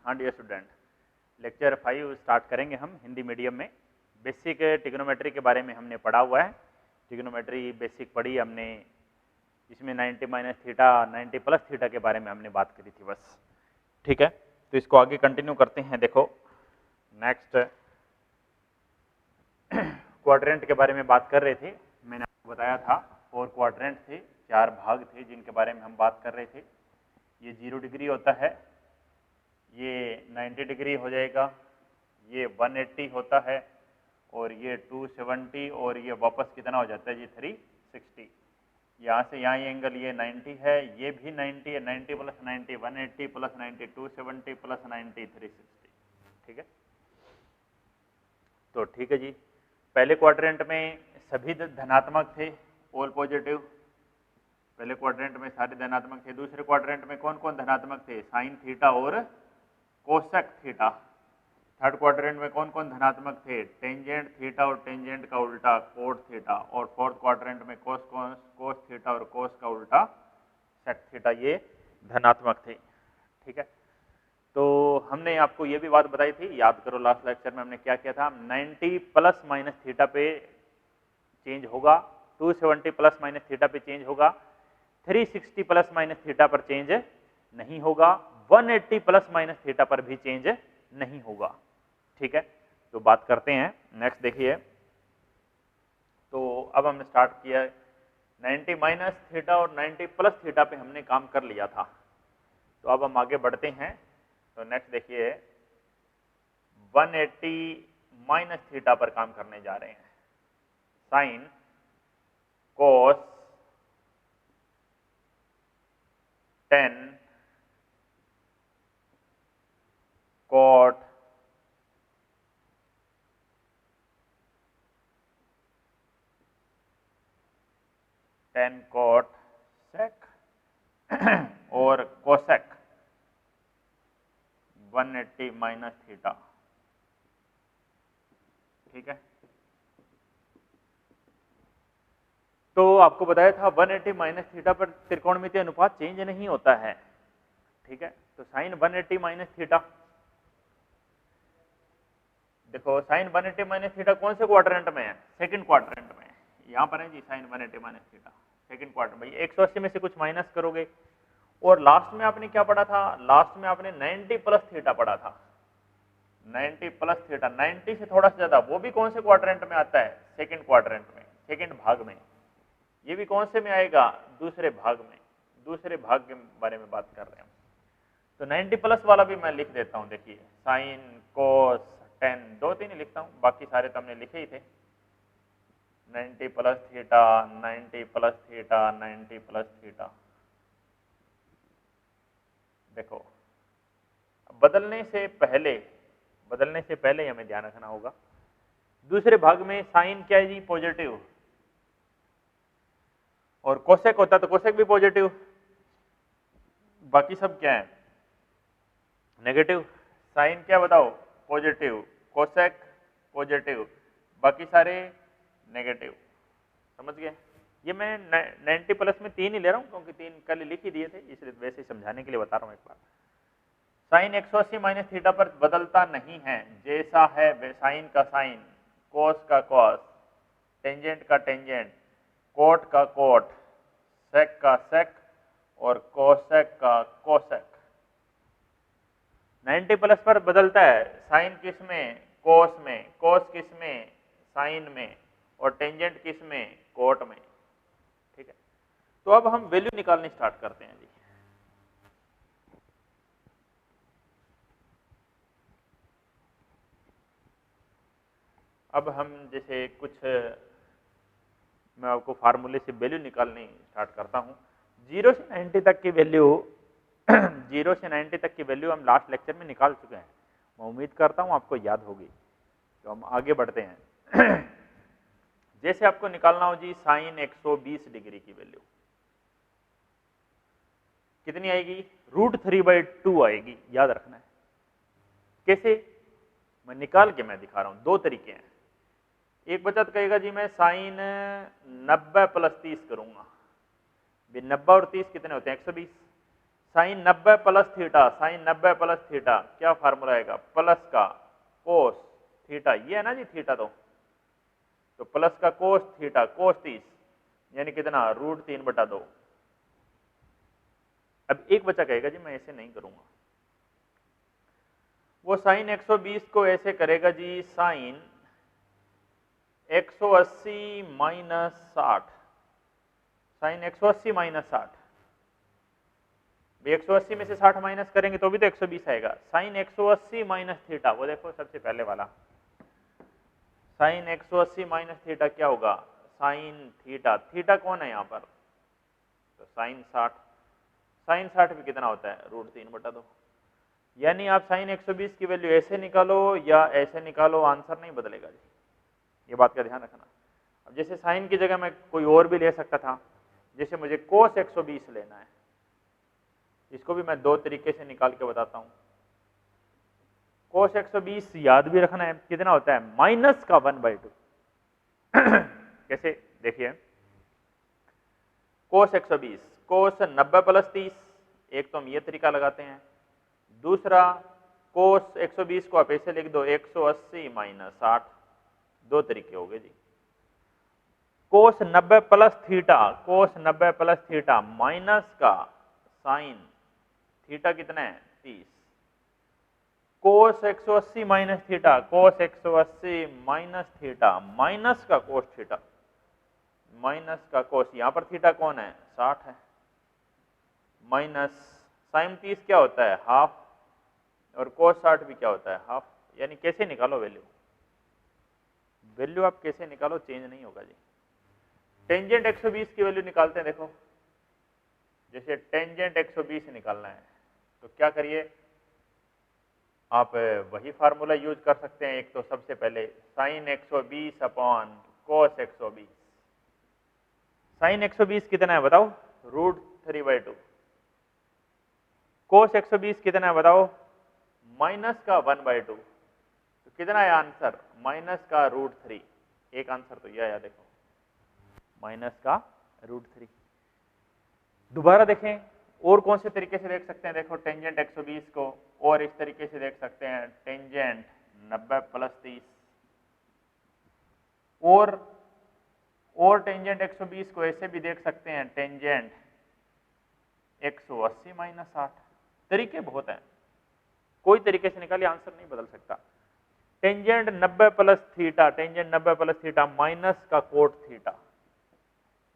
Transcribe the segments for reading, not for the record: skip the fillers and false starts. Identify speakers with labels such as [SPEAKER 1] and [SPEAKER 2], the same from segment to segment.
[SPEAKER 1] हाँ dear student, lecture 5 start करेंगे हम हिंदी मीडियम में। बेसिक ट्रिग्नोमेट्री के बारे में हमने पढ़ा हुआ है। ट्रिग्नोमेट्री बेसिक पढ़ी हमने, इसमें 90 माइनस थीटा 90 प्लस थीटा के बारे में हमने बात करी थी बस। ठीक है, तो इसको आगे कंटिन्यू करते हैं। देखो नेक्स्ट क्वाड्रेंट के बारे में बात कर रहे थे। मैंने आपको बताया था 4 क्वाड्रेंट थे, 4 भाग थे जिनके बारे में हम बात कर रहे थे। ये 0 डिग्री होता है, ये 90 डिग्री हो जाएगा, ये 180 होता है, और ये 270, और ये वापस कितना हो जाता है जी 360। यहाँ से यहाँ ये एंगल ये 90 है, ये भी 90 है, 90 प्लस 90 180 प्लस 90 270 प्लस 90 360। ठीक है, तो ठीक है जी। पहले क्वाड्रेंट में सभी धनात्मक थे, ऑल पॉजिटिव। पहले क्वाड्रेंट में सारे धनात्मक थे। दूसरे क्वाड्रेंट में कौन कौन धनात्मक थे? साइन थीटा और कोसेक थीटा। थर्ड क्वाड्रेंट में कौन कौन धनात्मक थे? टेंजेंट थीटा और टेंजेंट का उल्टा कोट थीटा। और फोर्थ क्वाड्रेंट में कोस थीटा और कोस का उल्टा सेक थीटा, ये धनात्मक थे। ठीक है, तो हमने आपको ये भी बात बताई थी, याद करो लास्ट लेक्चर में हमने क्या किया था। 90 प्लस माइनस थीटा पे चेंज होगा, 270 प्लस माइनस थीटा पे चेंज होगा, 360 प्लस माइनस थीटा पर चेंज नहीं होगा, 180 प्लस माइनस थीटा पर भी चेंज नहीं होगा। ठीक है, तो बात करते हैं नेक्स्ट। देखिए, तो अब हमने स्टार्ट किया 90 माइनस थीटा और 90 प्लस थीटा पे हमने काम कर लिया था। तो अब हम आगे बढ़ते हैं। तो नेक्स्ट देखिए 180 माइनस थीटा पर काम करने जा रहे हैं। Sine cos 10 cot 10 cot sec और कोसेक 180 माइनस थीटा। ठीक है, तो आपको बताया था 180 माइनस थीटा पर त्रिकोणमितीय अनुपात चेंज नहीं होता है। ठीक है, तो साइन 180 माइनस थीटा, देखो साइन 180 माइनस थीटा कौन से क्वाड्रेंट में है? सेकंड क्वाड्रेंट में। यहाँ पर है जी sine 180 minus theta second quadrant में। 180 में से कुछ माइनस करोगे, और लास्ट में आपने क्या पढ़ा था? लास्ट में आपने 90 प्लस थीटा पढ़ा था। 90 प्लस थीटा, 90 से थोड़ा सा ज्यादा, वो भी कौन से क्वाड्रेंट में आता है? सेकंड क्वाड्रेंट में, सेकंड भाग में। ये भी कौन से में आएगा? दूसरे भाग में। दूसरे भाग के बारे में बात कर रहे हैं। तो 90 प्लस वाला भी मैं लिख देता हूं। देखिए साइन कोस 10, 2-3 ही लिखता हूं, बाकी सारे तो हमने लिखे ही थे। 90 plus theta 90 plus theta 90 plus theta. देखो बदलने से पहले हमें ध्यान रखना होगा, दूसरे भाग में साइन क्या है जी? पॉजिटिव, और कोसेक होता तो कोसेक भी पॉजिटिव, बाकी सब क्या है? नेगेटिव। साइन क्या बताओ? पॉजिटिव, कोसेक पॉजिटिव, बाकी सारे नेगेटिव। समझ गए? ये मैं 90 प्लस में 3 ही ले रहा हूं, क्योंकि 3 कल लिख ही दिए थे, इसलिए वैसे समझाने के लिए बता रहा हूं एक बार। साइन 180 माइनस थीटा पर बदलता नहीं है, जैसा है साइन का साइन, कोस का कॉस, टेंजेंट का टेंजेंट, कोट का कोट, सेक का सेक और कोसेक का कोसेक। 90 प्लस पर बदलता है, साइन किस में? कोस में, कोस किस में? साइन में, और टेंजेंट किस में? कोट में। ठीक है, तो अब हम वैल्यू निकालनी स्टार्ट करते हैं जी। अब हम जैसे कुछ, मैं आपको फार्मूले से वैल्यू निकालनी स्टार्ट करता हूं। 0 से 90 तक की वैल्यू 0 से 90 तक की वैल्यू हम लास्ट लेक्चर में निकाल चुके हैं। मैं उम्मीद करता हूं आपको याद होगी। तो हम आगे बढ़ते हैं। जैसे आपको निकालना हो जी साइन 120 डिग्री की वैल्यू कितनी आएगी? √3/2 आएगी, याद रखना है। कैसे? मैं निकाल के मैं दिखा रहा हूं, 2 तरीके हैं। एक बच्चा तो कहेगा जी मैं साइन 90 प्लस 30 करूंगा। 90 और 30 कितने होते हैं? 120। Sine 90 plus theta, sine 90 plus theta क्या फार्मूला आएगा, प्लस का कोस थीटा, ये है ना जी थीटा, तो प्लस का कोस थीटा, कोस 30 यानी कितना, √3/2। अब एक बच्चा कहेगा जी मैं ऐसे नहीं करूंगा, वो साइन 120 को ऐसे करेगा जी, साइन 180 माइनस 60, साइन 180 माइनस 60, 180 में से 60 माइनस करेंगे तो भी तो 120 आएगा। साइन 180 माइनस थीटा, वो देखो सबसे पहले वाला, साइन 180 माइनस थीटा क्या होगा, साइन थीटा, थीटा कौन है यहाँ पर, तो साइन 60, साइन 60 भी कितना होता है, √3/2। यानी आप साइन 120 की वैल्यू ऐसे निकालो या ऐसे निकालो, आंसर नहीं बदलेगा जी, ये बात का ध्यान रखना। अब जैसे साइन की जगह मैं कोई और भी ले सकता था, जैसे मुझे कोस 120 लेना है, इसको भी मैं दो तरीके से निकाल के बताता हूं। कोस 120 याद भी रखना है, कितना होता है, माइनस का 1/2। कैसे, देखिए कोस 120, कोस 90 प्लस 30, एक तो हम ये तरीका लगाते हैं, दूसरा कोस 120 को आप ऐसे लिख दो 180 माइनस 60, दो तरीके हो गए जी। कोस 90 प्लस थीटा, कोस 90 प्लस थीटा माइनस का साइन थीटा कितना है, 30, कोस 180 minus theta, cos 180 minus theta minus का कोस थीटा, माइनस का कोस, यहां पर थीटा कौन है, 60 है, माइनस साइन 30 क्या होता है, हाफ, और कोस 60 भी क्या होता है, हाफ। यानी कैसे निकालो वैल्यू, वैल्यू आप कैसे निकालो, चेंज नहीं होगा जी। टेंजेंट 120 की वैल्यू निकालते हैं, देखो जैसे टेंजेंट 120 निकालना है तो क्या करिए, आप वही फार्मूला यूज कर सकते हैं। एक तो सबसे पहले साइन 120 अपॉन कोस 120, साइन 120 कितना है बताओ, √3/2, कोस 120 कितना है बताओ, माइनस का 1/2, तो कितना है आंसर, माइनस का √3। एक आंसर तो यह आया, देखो माइनस का √3। दोबारा देखें, और कौन से तरीके से देख सकते हैं, देखो टेंजेंट 120 को और इस तरीके से देख सकते हैं, टेंजेंट 90 प्लस 30, और टेंजेंट 120 को ऐसे भी देख सकते हैं, टेंजेंट 180 माइनस 60। तरीके बहुत हैं, कोई तरीके से निकालिए, आंसर नहीं बदल सकता। Tangent 90 plus theta, tangent 90 plus theta minus का कोट थीटा,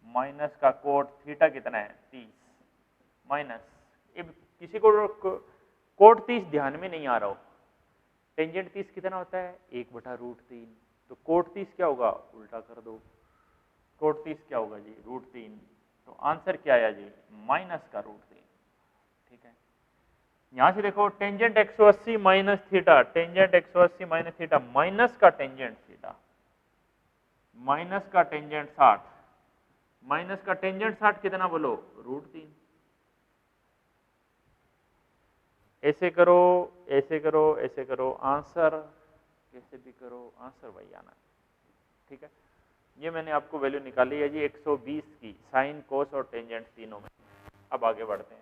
[SPEAKER 1] माइनस का कोट थीटा कितना है, 30 माइनस, किसी को कोट 30 ध्यान में नहीं आ रहा हो, टेंजेंट 30 कितना होता है, 1/√3, तो कोट 30 क्या होगा, उल्टा कर दो, कोट 30 क्या होगा जी, √3, तो आंसर क्या आया जी, माइनस का √3। ठीक है, यहां से देखो tangent 180 minus theta, tangent 180 minus theta minus का टेंजेंट थीटा, माइनस का टेंजेंट 60, माइनस का टेंजेंट 60 कितना बोलो, √3। ऐसे करो, ऐसे करो, ऐसे करो, आंसर कैसे भी करो, आंसर वही आना है। ठीक है, ये मैंने आपको वैल्यू निकाली है जी 120 की, साइन कोस और टेंजेंट तीनों में। अब आगे बढ़ते हैं।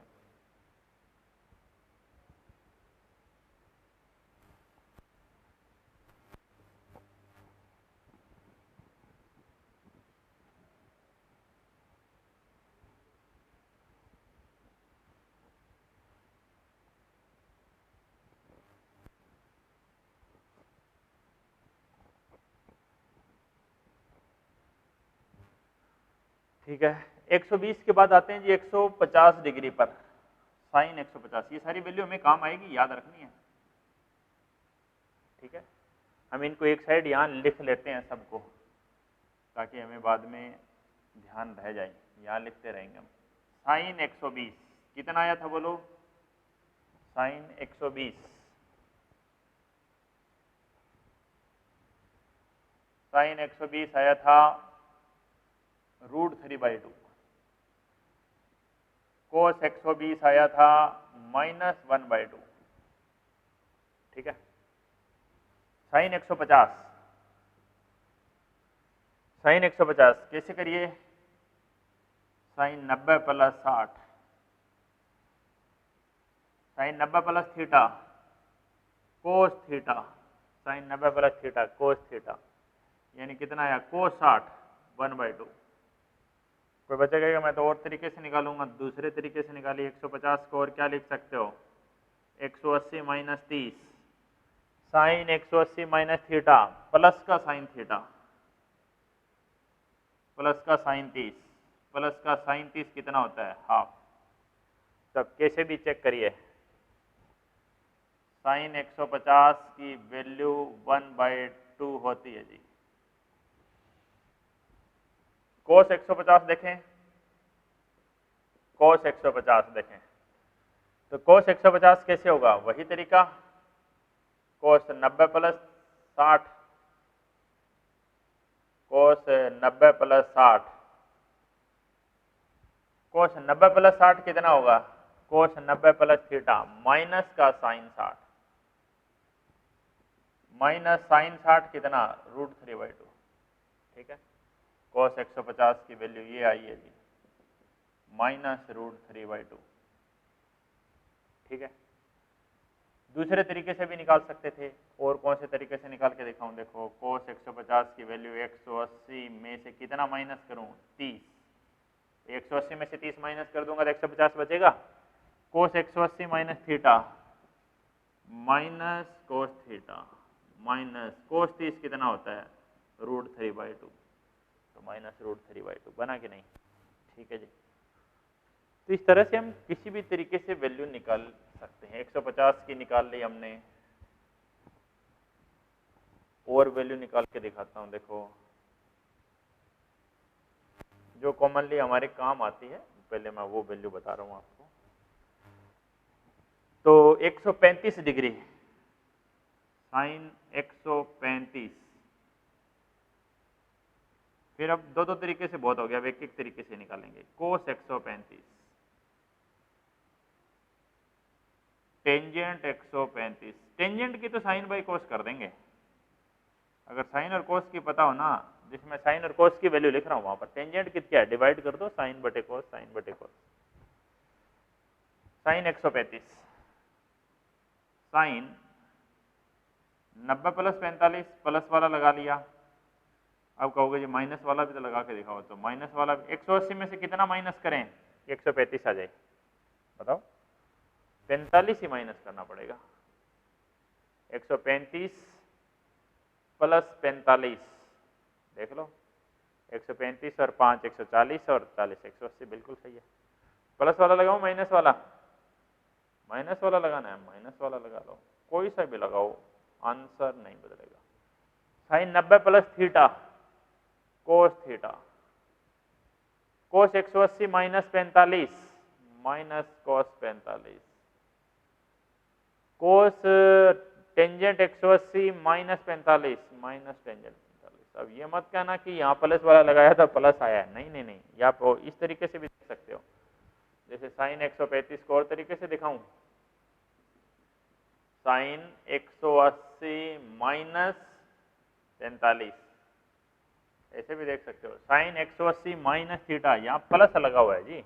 [SPEAKER 1] ठीक है, 120 के बाद आते हैं जी 150 डिग्री पर, साइन 150। ये सारी वैल्यू हमें काम आएगी, याद रखनी है। ठीक है, हम इनको एक साइड यहाँ लिख लेते हैं सबको, ताकि हमें बाद में ध्यान रह जाए, यहाँ लिखते रहेंगे हम। साइन 120 कितना आया था बोलो, साइन 120, साइन 120 आया था √3/2, कोस 120 आया था -1/2। ठीक है, साइन 150, साइन 150 कैसे करिए, sine 90 plus 60, sine 90 plus theta cos theta, sine 90 plus theta cos theta, यानी कितना आया कोस 60 1/2। कोई बचेगा? मैं तो और तरीके से निकालूंगा, दूसरे तरीके से निकालिए। 150 को और क्या लिख सकते हो? 180 minus 30 sine 180 minus theta plus का साइन थीटा प्लस का साइन 30 प्लस का साइन 30 कितना होता है? हाफ। तब कैसे भी चेक करिए, साइन 150 की वैल्यू 1/2 होती है जी। कोस 150 देखें, कोस 150 देखें, तो कोस 150 कैसे होगा? वही तरीका, कोस 90 प्लस 60, कोस 90 प्लस 60, कोस 90 प्लस 60 कितना होगा? कोस 90 प्लस थीटा माइनस का साइन 60, माइनस साइन 60 कितना? √3/2। ठीक है, कोस 150 की वैल्यू ये आई है जी, माइनस √3/2। ठीक है, दूसरे तरीके से भी निकाल सकते थे। और कौन से तरीके से निकाल के दिखाऊं? देखो, कोस 150 की वैल्यू 180 में से कितना माइनस करूं? 30। 180 में से 30 माइनस कर दूंगा तो 150 बचेगा। कोस 180 minus theta minus cos theta minus cos 30 कितना होता है? √3/2। तो माइनस √3/2 बना कि नहीं? ठीक है जी। तो इस तरह से हम किसी भी तरीके से वैल्यू निकाल सकते हैं। 150 की निकाल ली हमने, और वैल्यू निकाल के दिखाता हूं। देखो, जो कॉमनली हमारे काम आती है, पहले मैं वो वैल्यू बता रहा हूं आपको। तो 135 डिग्री साइन 135, फिर अब दो तरीके से बहुत हो गया, अब एक तरीके से निकालेंगे। कोस 135 टेंजेंट 135, टेंजेंट की तो साइन बाई कोस कर देंगे। अगर साइन और कोस की पता हो ना, जिसमें साइन और कोस की वैल्यू लिख रहा हूं वहां पर टेंजेंट की क्या है? डिवाइड कर दो साइन बटे कोस, साइन बटे कोस। साइन 135 साइन 90 प्लस 45 प्लस वाला लगा लिया। अब कहोगे जी माइनस वाला भी तो लगा के दिखाओ, तो माइनस वाला 180 में से कितना माइनस करें? 135 आ जाए, बताओ। 45 ही माइनस करना पड़ेगा। 135 प्लस 45, देख लो, 135 और 5 140 और 40 180, बिल्कुल सही है। प्लस वाला लगाओ माइनस वाला? माइनस वाला लगाना है, माइनस वाला लगा लो, कोई सा भी लगाओ, आंसर नहीं बदलेगा। Sine 90 plus theta cos theta, cos 180 minus 45 minus cos 45, cos tangent 180 minus 45 minus tangent 45। अब ये मत कहना कि यहाँ प्लस वाला लगाया था प्लस आया है, नहीं नहीं नहीं, या आप इस तरीके से भी देख सकते हो। जैसे साइन 135 को और तरीके से दिखाऊं, साइन 180 माइनस 45, ऐसे भी देख सकते हो। साइन 180 माइनस थीटा, यहाँ प्लस लगा हुआ है जी,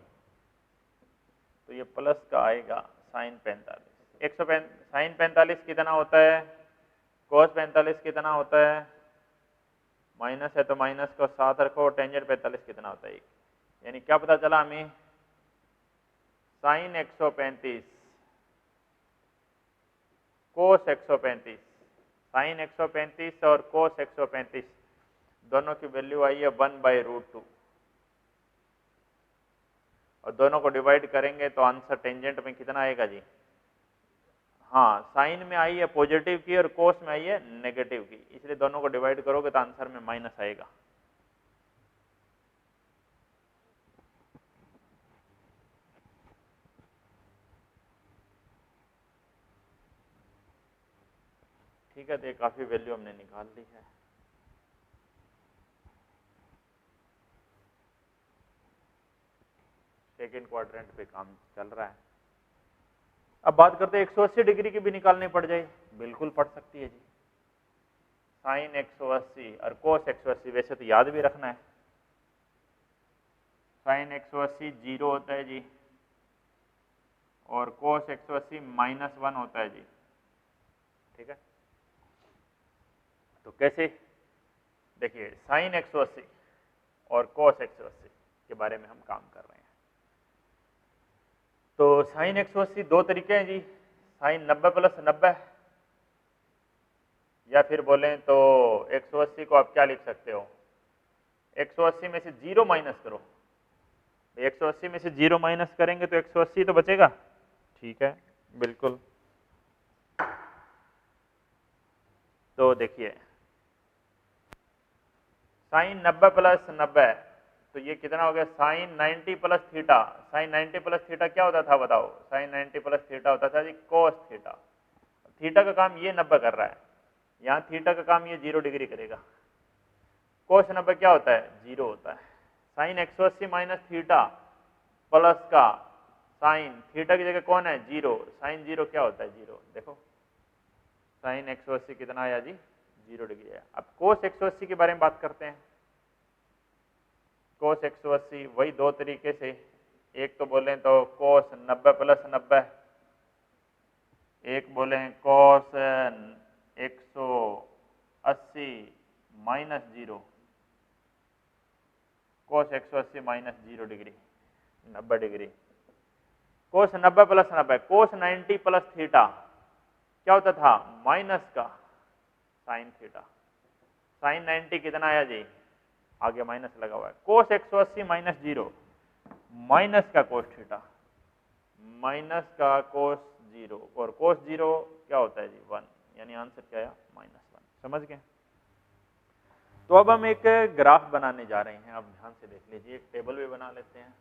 [SPEAKER 1] तो ये प्लस का आएगा साइन 45। साइन 45 कितना होता है? कोस 45 कितना होता है? माइनस है तो माइनस को साथ रखो। टेंजेंट 45 कितना होता है? यानी क्या पता चला हमें? साइन 135 कोस 135, साइन 135 और कोस 135 दोनों की वैल्यू आई है 1/√2, और दोनों को डिवाइड करेंगे तो आंसर टेंजेंट में कितना आएगा जी? हाँ, साइन में आई है पॉजिटिव की और कोस में आई है नेगेटिव की, इसलिए दोनों को डिवाइड करोगे तो आंसर में माइनस आएगा। ठीक है, तो ये काफी वैल्यू हमने निकाल ली है। सेकेंड क्वाड्रेंट पे काम चल रहा है। अब बात करते हैं 180 डिग्री की भी निकालनी पड़ जाए, बिल्कुल पड़ सकती है जी। साइन 180 और कोस 180 वैसे तो याद भी रखना है। साइन 180 जीरो होता है जी, और कोस 180 -1 होता है जी। ठीक है, तो कैसे, देखिए साइन 180 और कोस 180 के बारे में हम काम कर रहे हैं। तो साइन 180 दो तरीके हैं जी, साइन 90 + 90, या फिर बोलें तो 180 को आप क्या लिख सकते हो, 180 में से 0 माइनस करो, 180 में से 0 माइनस करेंगे तो 180 तो बचेगा। ठीक है, बिल्कुल। तो देखिए साइन 90 + 90, तो ये कितना हो गया, साइन 90 + थीटा। साइन 90 + थीटा क्या होता था बताओ, साइन 90 + थीटा होता था जी कोस थीटा। थीटा का काम ये 90 कर रहा है, यहाँ थीटा का काम ये 0 डिग्री करेगा। कोस 90 क्या होता है, 0 होता है। साइन 180 माइनस थीटा प्लस का साइन, थीटा की जगह कौन है, 0, साइन 0 क्या होता है, 0। देखो साइन 180 कितना आया जी, 0 डिग्री है। अब कोस 180 के बारे में बात करते हैं। कोस 180 वही दो तरीके से, एक तो बोलें तो कोस 90 + 90, एक बोलें कोस 180 -0, कोस 180 -0 डिग्री, 90 डिग्री। कोस 90 + 90, कोस 90 + थीटा क्या होता था, माइनस का साइन थीटा। साइन 90 कितना आया जी, आगे माइनस लगा हुआ है। कोस 180 -0, माइनस का कोस थीटा, माइनस का कोस 0, और कोस 0 क्या होता है जी, 1, यानी आंसर क्या आया, -1। समझ गए। तो अब हम एक ग्राफ बनाने जा रहे हैं, आप ध्यान से देख लीजिए, एक टेबल भी बना लेते हैं।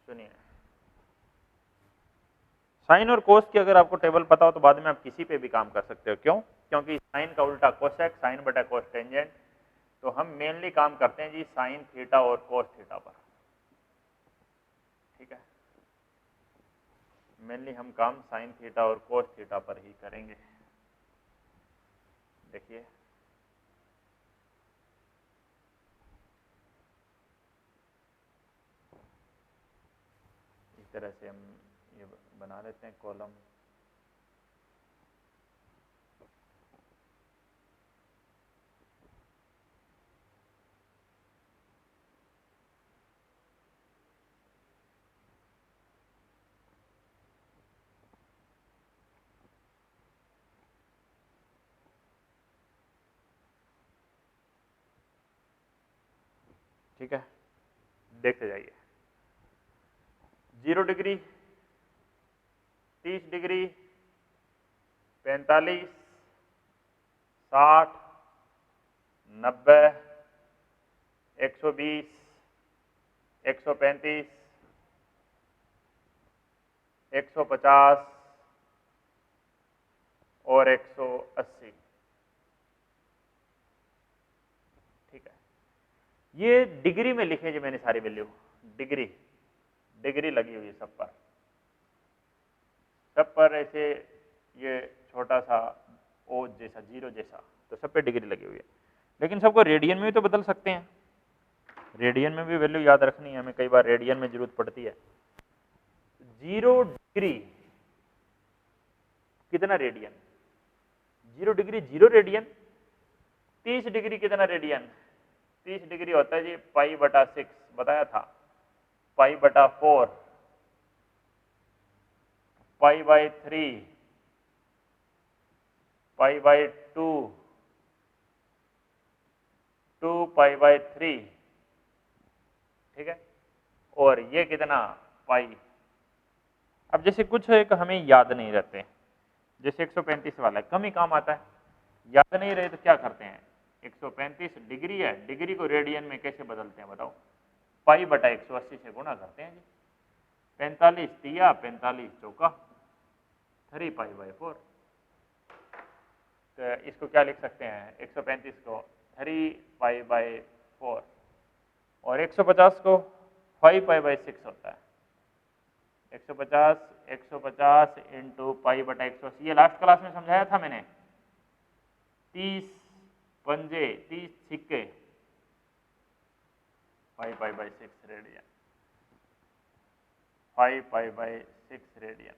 [SPEAKER 1] सुनिए, साइन और कोस की अगर आपको टेबल पता हो तो बाद में आप किसी पे भी काम कर सकते हो। क्यों, क्योंकि साइन का उल्टा कोसेक, साइन बटा कोस टेंजेंट। तो हम मेनली काम करते हैं जी साइन थीटा और कोस थीटा पर। ठीक है, मेनली हम काम साइन थीटा और कोस थीटा पर ही करेंगे। देखिए इस तरह से हम ये बना लेते हैं कॉलम। ठीक है, देखते जाइए, 0 डिग्री, 30 डिग्री, 45, 60, 90, 120, 135, 150 और 180। ठीक है, ये डिग्री में लिखे जी मैंने सारी वैल्यू, डिग्री, डिग्री लगी हुई है सब पर, सब पर ऐसे ये छोटा सा ओ जैसा, 0 जैसा, तो सब पे डिग्री लगी हुई है। लेकिन सबको रेडियन में भी तो बदल सकते हैं, रेडियन में भी वैल्यू याद रखनी है हमें, कई बार रेडियन में जरूरत पड़ती है। 0 डिग्री कितना रेडियन, 0 डिग्री 0 रेडियन। 30 डिग्री कितना रेडियन, 30 डिग्री होता है जी π/6, बताया था, π/4, π/3, π/2, 2π/3। ठीक है, और ये कितना पाई। अब जैसे कुछ एक हमें याद नहीं रहते, जैसे 135 वाला है, कम ही काम आता है, याद नहीं रहे तो क्या करते हैं, 135 डिग्री है, डिग्री को रेडियन में कैसे बदलते हैं बताओ, π/180 से गुणा करते हैं जी। 45 तिया, 45 चौका, 3π/4। तो इसको क्या लिख सकते हैं, 135 को 3π/4 4 और 150 को 5π/6 होता है। 150 इंटू π/180, ये लास्ट क्लास में समझाया था मैंने। 30 पंजे 30 सिक्के 5π/6 रेडियन, 5π/6 रेडियन।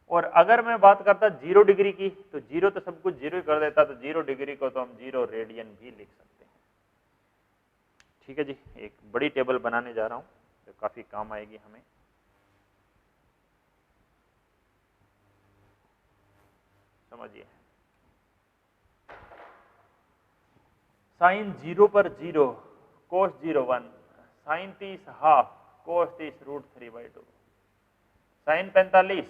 [SPEAKER 1] और अगर मैं बात करता 0 डिग्री की, तो 0 तो सब कुछ 0 ही कर देता, तो 0 डिग्री को तो हम 0 रेडियन भी लिख सकते हैं। ठीक है जी, एक बड़ी टेबल बनाने जा रहा हूं जो काफी काम आएगी हमें। समझिए, साइन 0 पर 0 कोस 0 1, साइन 30 हाफ कोस 30 √3/2, साइन 45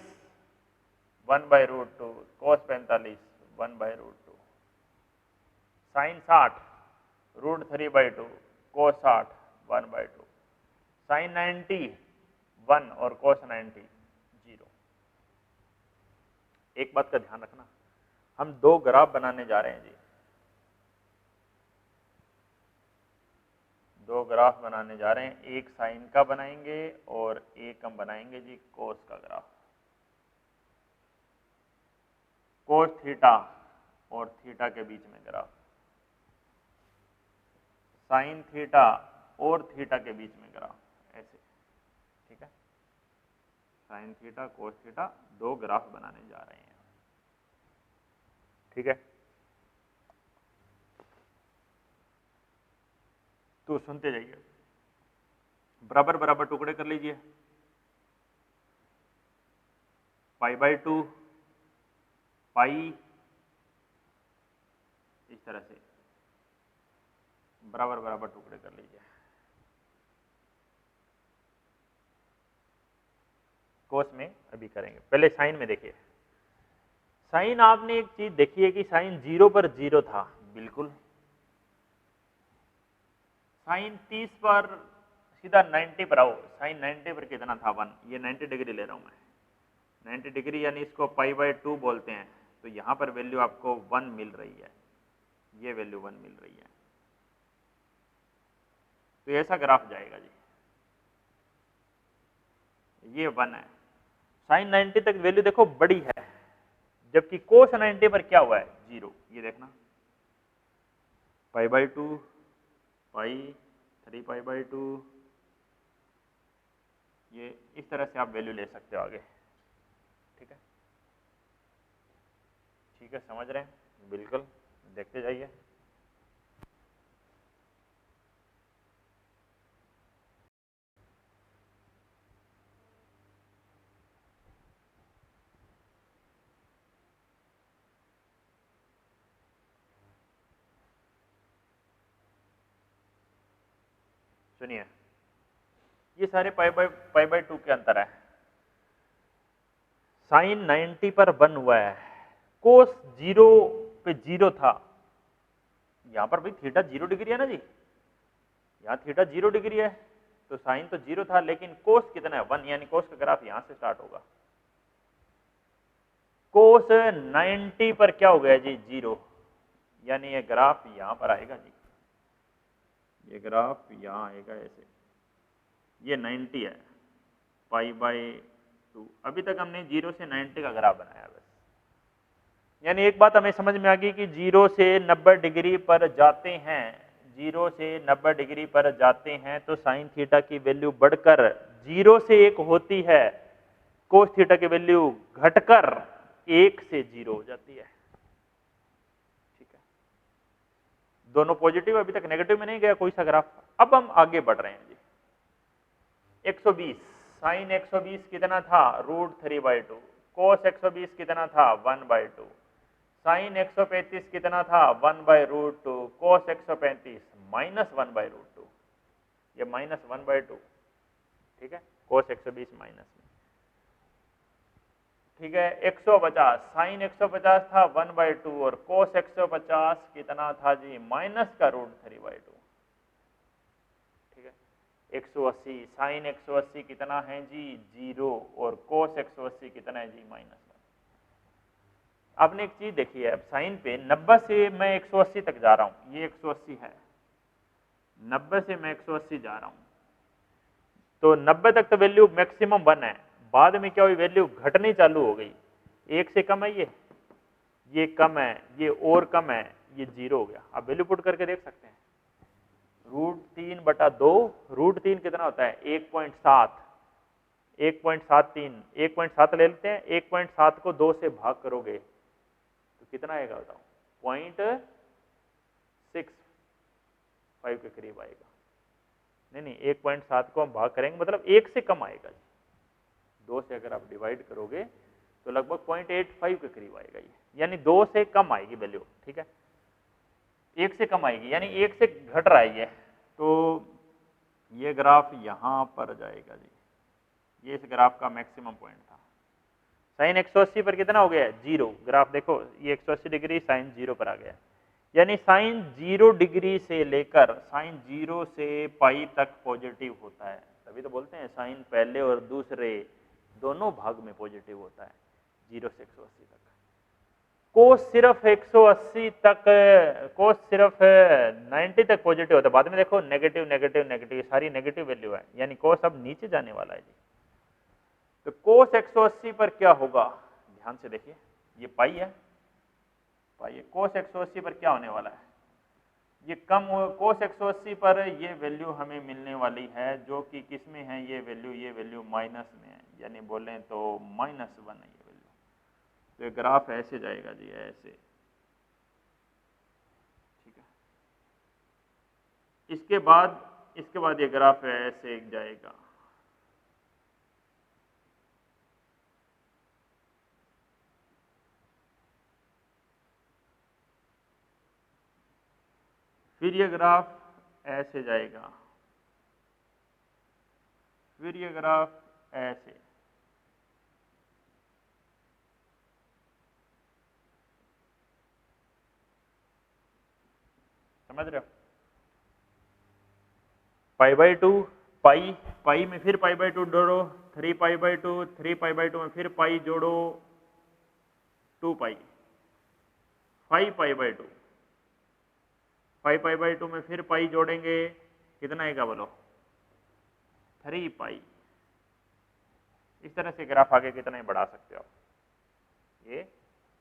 [SPEAKER 1] 1/√2 कोस 45 1/√2, साइन 60 √3/2 कोस 60 1/2, साइन 90 1 और कोस 90 0। एक बात का ध्यान रखना, हम दो ग्राफ बनाने जा रहे हैं जी, दो ग्राफ बनाने जा रहे हैं। एक साइन का बनाएंगे और एक हम बनाएंगे जी कोस का ग्राफ। कोस थीटा और थीटा के बीच में ग्राफ, साइन थीटा और थीटा के बीच में ग्राफ, ऐसे। ठीक है, साइन थीटा कोस थीटा, दो ग्राफ बनाने जा रहे हैं। ठीक है, तो सुनते जाइए, बराबर बराबर टुकड़े कर लीजिए। π/2 पाई, इस तरह से बराबर बराबर टुकड़े कर लीजिए। कोस में अभी करेंगे, पहले साइन में देखिए। साइन आपने एक चीज देखी है कि साइन 0 पर 0 था, बिल्कुल। साइन 30 पर सीधा 90 पर आओ, साइन 90 पर कितना था 1, ये 90 डिग्री ले रहा हूं मैं, 90 डिग्री यानी इसको π/2 बोलते हैं। तो यहां पर वैल्यू आपको 1 मिल रही है, ये वैल्यू 1 मिल रही है। तो ऐसा ग्राफ जाएगा जी, ये 1 है। साइन 90 तक वैल्यू देखो बड़ी है, जबकि कोस 90 पर क्या हुआ है 0, ये देखना π/2 पाई 3π/2, ये इस तरह से आप वैल्यू ले सकते हो आगे। ठीक है, ठीक है, समझ रहे हैं, बिल्कुल, देखते जाइए। सुनिए, ये सारे π/2 के अंतर है। साइन 90 पर 1 हुआ है, कोस 0 पे 0 था। यहां पर भाई थीटा 0 डिग्री है ना जी, यहाँ थीटा 0 डिग्री है, तो साइन तो 0 था, लेकिन कोस कितना है 1, यानी कोस का ग्राफ यहां से स्टार्ट होगा। कोस 90 पर क्या हो गया जी 0, यानी ये ग्राफ यहां पर आएगा जी, ये ग्राफ यहां आएगा ऐसे, ये 90 है π/2। अभी तक हमने 0 से 90 का ग्राफ बनाया बस। यानी एक बात हमें समझ में आ गई कि 0 से 90 डिग्री पर जाते हैं, 0 से 90 डिग्री पर जाते हैं तो साइन थीटा की वैल्यू बढ़कर 0 से 1 होती है, कोस थीटा की वैल्यू घटकर 1 से 0 हो जाती है। ठीक है, दोनों पॉजिटिव, अभी तक नेगेटिव में नहीं गया कोई सा ग्राफ। अब हम आगे बढ़ रहे हैं जी। 120, साइन 120 कितना था √3/2, कोस 120 कितना था 1/2, साइन 135 कितना था 1/√2, कोस 135 -1/√2, ये -1/2। ठीक है, कोस 120 माइनस में। ठीक है, 150, साइन 150 था 1/2 और कोस 150 कितना था जी माइनस का √3/2। ठीक है, 180, साइन 180 कितना है जी 0 और कोस 180 कितना है जी -1। आपने एक चीज देखी है, अब साइन पे 90 से मैं 180 तक जा रहा हूं, ये 180 है, 90 से मैं 180 जा रहा हूं, तो 90 तक तो वैल्यू मैक्सिमम 1 है, बाद में क्या हुई वैल्यू घटनी चालू हो गई, 1 से कम है ये कम है, ये और कम है, ये 0 हो गया। आप वैल्यू पुट करके देख सकते हैं, √3/2, √3 कितना होता है 1.7, 1.73, 1.7 ले लेते हैं, 1.7 को 2 से भाग करोगे तो कितना आएगा बताओ, 0.65 के करीब आएगा। नहीं 1.7 को हम भाग करेंगे मतलब 1 से कम आएगा जी, 2 से अगर आप डिवाइड करोगे तो लगभग 0.85 के करीब आएगा ये, यानी 2 से कम आएगी वैल्यू, ठीक है, 1 से कम आएगी, यानी 1 से घट रहा है ये। तो ये ग्राफ यहाँ पर जाएगा जी, ये इस ग्राफ का मैक्सिमम पॉइंट था। साइन 180 पर कितना हो गया है 0, ग्राफ देखो ये 180 डिग्री साइन 0 पर आ गया, यानी साइन 0 डिग्री से लेकर साइन 0 से पाई तक पॉजिटिव होता है, तभी तो बोलते हैं साइन पहले और दूसरे दोनों भाग में पॉजिटिव होता है 0 से 180 तक। कोस सिर्फ 180 तक, कोस सिर्फ 90 तक पॉजिटिव होता है, बाद में देखो नेगेटिव नेगेटिव नेगेटिव, सारी नेगेटिव वैल्यू है, यानी कोस अब नीचे जाने वाला है जी। तो कोस 180 पर क्या होगा, ध्यान से देखिए, ये पाई है, कोस 180 पर क्या होने वाला है, ये कम, कोस 180 पर ये वैल्यू हमें मिलने वाली है जो कि किस में है, ये वैल्यू माइनस में है, यानी बोलें तो -1 है ये वैल्यू। तो ये ग्राफ ऐसे जाएगा जी, ऐसे, ठीक है, इसके बाद ये ग्राफ ऐसे जाएगा, फिर ये ग्राफ ऐसे जाएगा, फिर ये ग्राफ ऐसे, समझ रहे हो, π/2, पाई में फिर π/2 जोड़ो, 3π/2, 3π/2 में फिर पाई जोड़ो 2π, 5π/2, 5π/2 में फिर पाई जोड़ेंगे कितना आएगा बोलो 3π। इस तरह से ग्राफ आगे कितना ही बढ़ा सकते हो आप, ये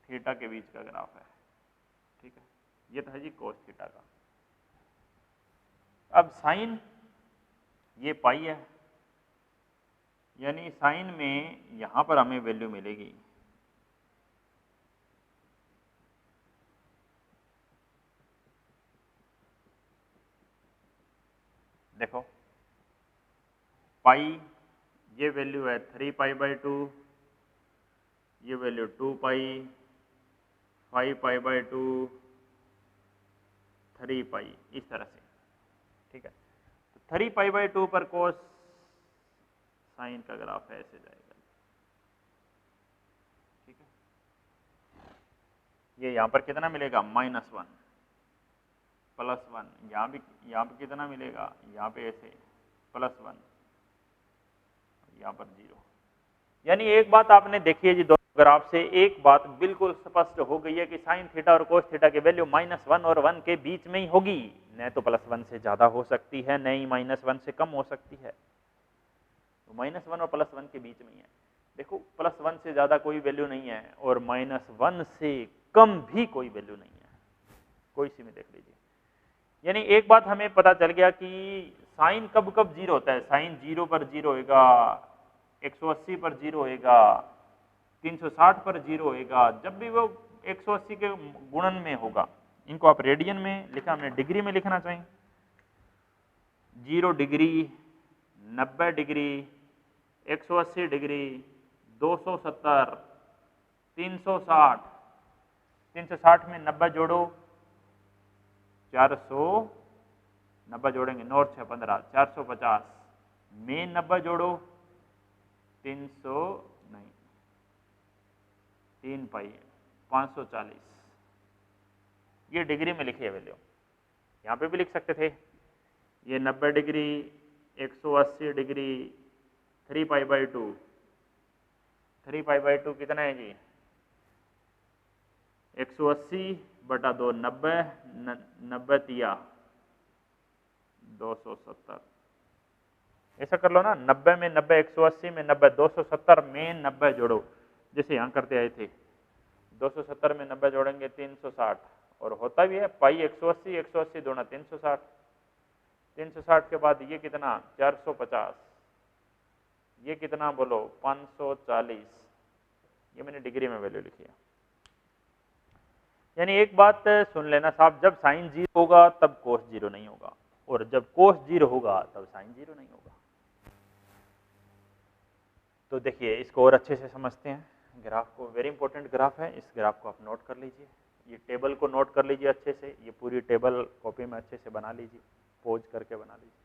[SPEAKER 1] थीटा के बीच का ग्राफ है, ठीक है, ये तो है जी कोस थीटा का। अब साइन ये पाई है, यानी साइन में यहां पर हमें वैल्यू मिलेगी, देखो पाई ये वैल्यू है 3π/2, ये वैल्यू 2π, 5π/2, 3π, इस तरह से, ठीक है। तो 3π/2 पर कोस साइन का ग्राफ ऐसे जाएगा, ठीक है, ये यहां पर कितना मिलेगा -1, +1, यहाँ पे कितना मिलेगा, यहाँ पे ऐसे +1, यहाँ पर 0। यानी एक बात आपने देखी है जी दोनों ग्राफ से, एक बात बिल्कुल स्पष्ट हो गई है कि साइन थीटा और कोस थीटा की वैल्यू -1 और 1 के बीच में ही होगी, न तो +1 से ज्यादा हो सकती है, न ही -1 से कम हो सकती है, तो -1 और +1 के बीच में ही है। देखो +1 से ज्यादा कोई वैल्यू नहीं है और -1 से कम भी कोई वैल्यू नहीं है, कोई सी में देख लीजिए। यानी एक बात हमें पता चल गया कि साइन कब कब 0 होता है, साइन 0 पर 0 होएगा, 180 पर 0 होएगा, 360 पर 0 होएगा, जब भी वो 180 के गुणन में होगा। इनको आप रेडियन में लिखा, हमने डिग्री में लिखना चाहिए, 0 डिग्री, 90 डिग्री, 180 डिग्री, 270, 360, 360 में 90 जोड़ो 490 जोड़ेंगे, 9 और 6 15, 450 में 90 जोड़ो 300 नहीं 3π 540, ये डिग्री में लिखी है वैल्यू, यहाँ पे भी लिख सकते थे, ये 90 डिग्री, 180 डिग्री, 3π/2, 3π/2 कितना है जी 180/2 90, 90 तिया 270। ऐसा कर लो ना, 90 में 90, 180 में 90, 270 में 90 जोड़ो, जैसे यहाँ करते आए थे। 270 में 90 जोड़ेंगे 360, और होता भी है पाई 180, 180 दूना 360, 360 के बाद ये कितना 450, ये कितना बोलो 540, ये मैंने डिग्री में वैल्यू लिखी है। यानी एक बात सुन लेना साहब, जब साइन 0 होगा तब कोस 0 नहीं होगा, और जब कोस 0 होगा तब साइन 0 नहीं होगा। तो देखिए इसको और अच्छे से समझते हैं, ग्राफ को, वेरी इंपॉर्टेंट ग्राफ है, इस ग्राफ को आप नोट कर लीजिए, ये टेबल को नोट कर लीजिए अच्छे से, ये पूरी टेबल कॉपी में अच्छे से बना लीजिए, पोज करके बना लीजिए।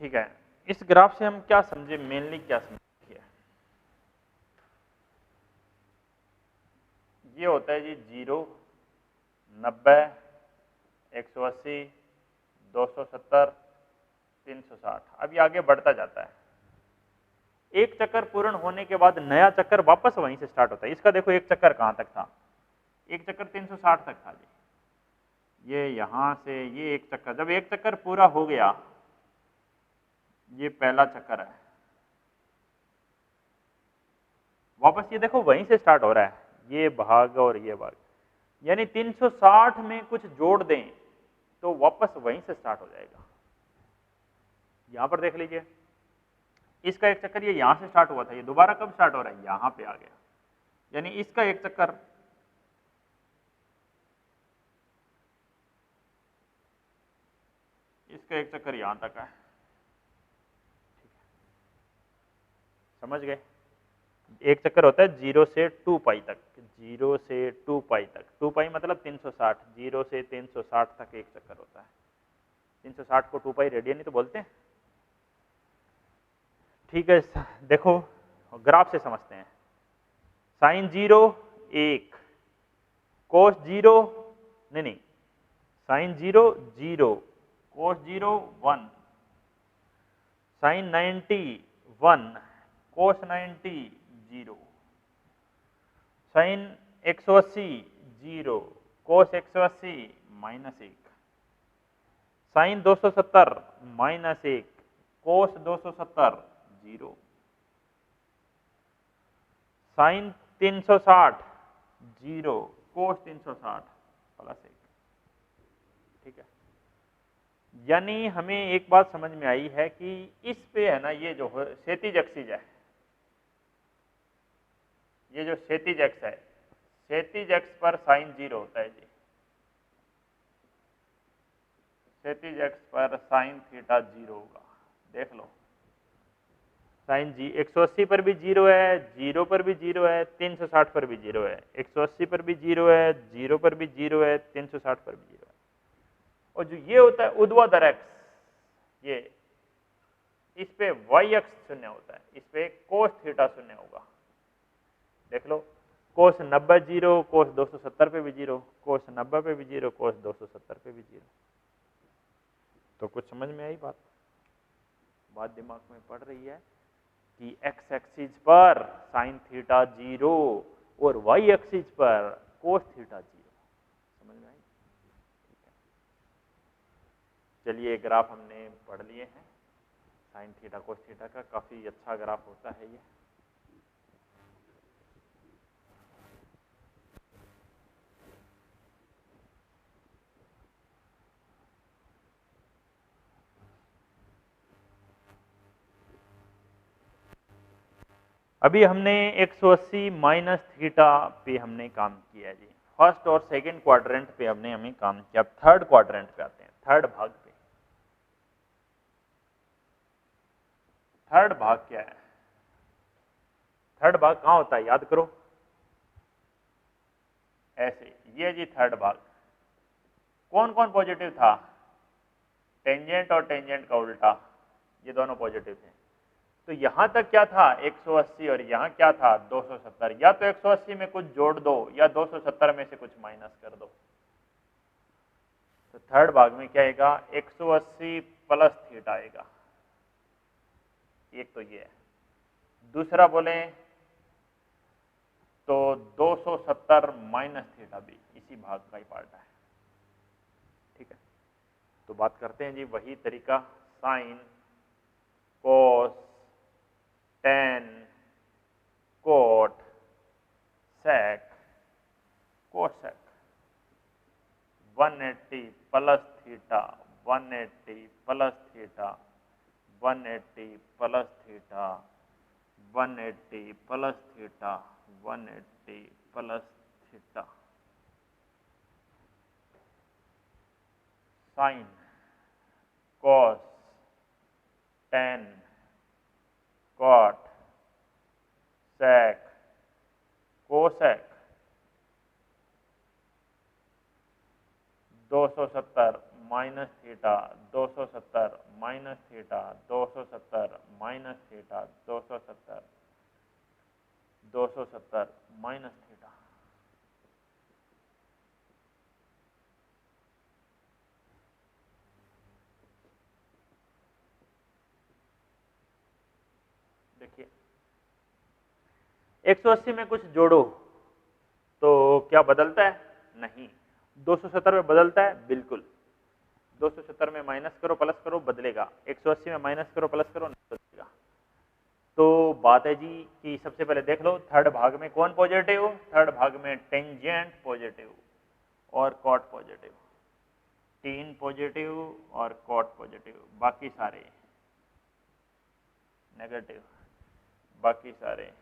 [SPEAKER 1] ठीक है, इस ग्राफ से हम क्या समझे, मेनली क्या समझे, ये होता है जी 0, 90, 180, 270, 360। अब ये आगे बढ़ता जाता है, एक चक्कर पूर्ण होने के बाद नया चक्कर वापस वहीं से स्टार्ट होता है। इसका देखो एक चक्कर कहां तक था, एक चक्कर 360 तक था जी, ये यहां से ये एक चक्कर, जब एक चक्कर पूरा हो गया, ये पहला चक्कर है, वापस ये देखो वहीं से स्टार्ट हो रहा है, ये भाग और ये भाग, यानी 360 में कुछ जोड़ दें तो वापस वहीं से स्टार्ट हो जाएगा। यहां पर देख लीजिए, इसका एक चक्कर ये यहां से स्टार्ट हुआ था, ये दोबारा कब स्टार्ट हो रहा है, यहां पे आ गया, यानी इसका एक चक्कर यहां तक है। समझ गए, एक चक्कर होता है 0 से 2 पाई तक, 0 से 2 पाई तक, 2 पाई मतलब 360, 0 से 360 तक एक चक्कर होता है। 360 को 2 पाई रेडियन ही तो बोलते हैं। ठीक है, देखो ग्राफ से समझते हैं, साइन 0 1, कोस 0 नहीं, साइन 0 0, कोस 0 1, साइन 90 1, कोस 90 0, साइन 180 0, कोस 180 -1, साइन 270 -1, कोस 270 0, साइन 360 0, कोस 360 +1। ठीक है, यानी हमें एक बात समझ में आई है कि इस पे है ना, ये जो क्षैतिज एक्सिस है, ये जो क्षैतिज एक्स है, क्षैतिज एक्स पर साइन 0 होता है जी, क्षैतिज एक्स पर साइन थीटा 0 होगा। देख लो, साइन 180 पर भी 0 है, 0 पर भी 0 है, 360 पर भी 0 है, 180 पर भी 0 है, 0 पर भी 0 है, 360 पर भी 0 है। और जो ये होता है ऊर्ध्वाधर एक्स, ये इस पे वाई अक्ष 0 होता है, इस पे कोस थीटा 0 होगा। देख लो, कोस 90 0, कोस 270 पे भी 0, कोस 90 पे भी 0, कोस 270 पे भी 0। तो कुछ समझ में आई बात दिमाग में पड़ रही है कि एक्स एक्सिस पर साइन थीटा 0 और वाई एक्सिस पर कोस थीटा 0। समझ में आई? ठीक है, चलिए ग्राफ हमने पढ़ लिए हैं, साइन थीटा कोस थीटा का काफी अच्छा ग्राफ होता है ये। अभी हमने 180 माइनस थीटा पे हमने काम किया जी, फर्स्ट और सेकंड क्वाड्रेंट पे हमें काम किया। थर्ड क्वाड्रेंट पे आते हैं, थर्ड भाग पे। थर्ड भाग क्या है, थर्ड भाग कहां होता है याद करो, ऐसे, ये जी थर्ड भाग, कौन कौन पॉजिटिव था? टेंजेंट और टेंजेंट का उल्टा, ये दोनों पॉजिटिव थे। तो यहां तक क्या था 180 और यहां क्या था 270। या तो 180 में कुछ जोड़ दो या 270 में से कुछ माइनस कर दो। तो थर्ड भाग में क्या आएगा 180 प्लस थीटा आएगा। एक तो ये है। दूसरा बोले तो 270 माइनस थीटा भी इसी भाग का ही पार्ट है। ठीक है, तो बात करते हैं जी वही तरीका, sine, cos, tan, cot, sec, cosec, 180 plus theta, 180 plus theta, 180 plus theta, 180 plus theta, 180 plus theta. Sine, cos, tan, cot, sec, cosec, 270 minus theta, 270 minus theta, 270 minus theta, 270 minus theta. देखिए 180 में कुछ जोड़ो तो क्या बदलता है? नहीं। 270 में बदलता है? बिल्कुल। 270 में माइनस करो प्लस करो बदलेगा, 180 में माइनस करो प्लस करो नहीं बदलेगा। तो बात है जी कि सबसे पहले देख लो थर्ड भाग में कौन पॉजिटिव? थर्ड भाग में टेंजेंट पॉजिटिव और कॉट पॉजिटिव, टेन पॉजिटिव और कॉट पॉजिटिव, बाकी सारे नेगेटिव, बाकी सारे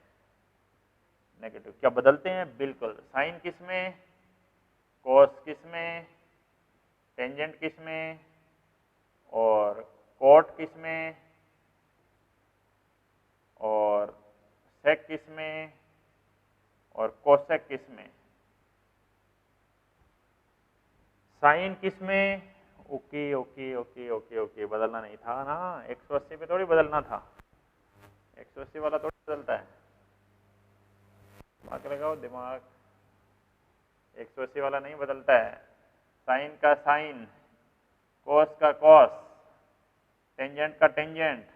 [SPEAKER 1] नेगेटिव। क्या बदलते हैं? बिल्कुल। साइन किस में, कॉस किस में, टेंजेंट किस में और कॉट किस में और सेक किस में और कोसेक किस में। साइन किस में? Okay okay okay okay okay, बदलना नहीं था ना, 180 पे थोड़ी बदलना था, 180 वाला थोड़ी बदलता है, दिमाग लगाओ दिमाग, 180 वाला नहीं बदलता है। साइन का साइन, कॉस का कॉस, टेंजेंट का टेंजेंट,